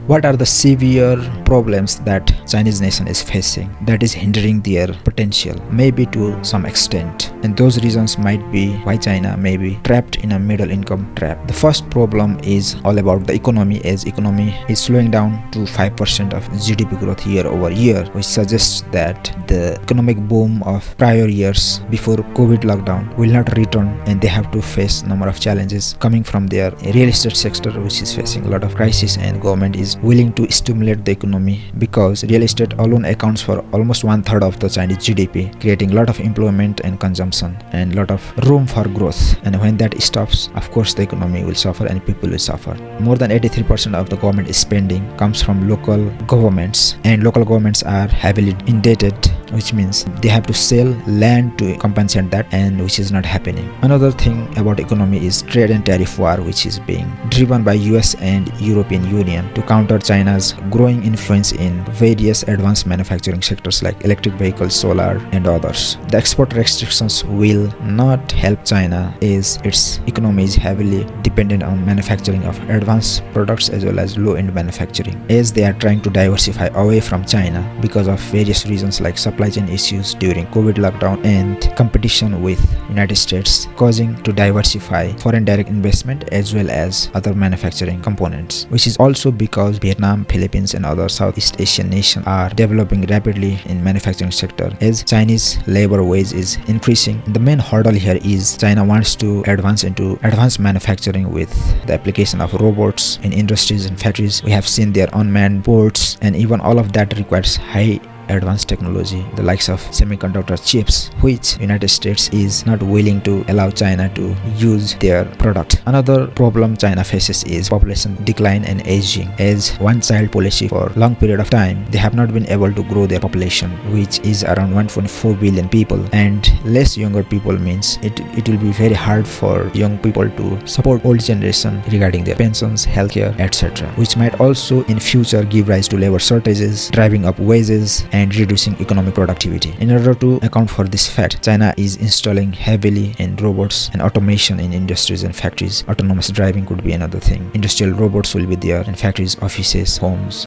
What are the severe problems that Chinese nation is facing that is hindering their potential, maybe to some extent, and those reasons might be why China may be trapped in a middle income trap. The first problem is all about the economy, as economy is slowing down to 5% of GDP growth year over year, which suggests that the economic boom of prior years before COVID lockdown will not return, and they have to face a number of challenges coming from their real estate sector, which is facing a lot of crisis, and government is willing to stimulate the economy because real estate alone accounts for almost 1/3 of the Chinese GDP, creating a lot of employment and consumption and a lot of room for growth. And when that stops, of course the economy will suffer and people will suffer. More than 83% of the government spending comes from local governments, and local governments are heavily indebted, which means they have to sell land to compensate that, and which is not happening. Another thing about economy is trade and tariff war, which is being driven by US and European Union to counter China's growing influence in various advanced manufacturing sectors like electric vehicles, solar, and others. The export restrictions will not help China, as its economy is heavily dependent on manufacturing of advanced products as well as low-end manufacturing, as they are trying to diversify away from China because of various reasons like supply chain issues during COVID lockdown and competition with United States, causing to diversify foreign direct investment as well as other manufacturing components, which is also because Vietnam, Philippines, and other Southeast Asian nations are developing rapidly in manufacturing sector as Chinese labor wage is increasing. The main hurdle here is China wants to advance into advanced manufacturing with the application of robots in industries and factories. We have seen their unmanned ports, and even all of that requires high advanced technology, the likes of semiconductor chips, which United States is not willing to allow China to use their product. Another problem China faces is population decline and aging. As one-child policy for a long period of time, they have not been able to grow their population, which is around 1.4 billion people, and less younger people means it will be very hard for young people to support old generation regarding their pensions, healthcare, etc., which might also in future give rise to labor shortages, driving up wages and reducing economic productivity. In order to account for this fact, China is installing heavily in robots and automation in industries and factories. Autonomous driving could be another thing. Industrial robots will be there in factories, offices, homes.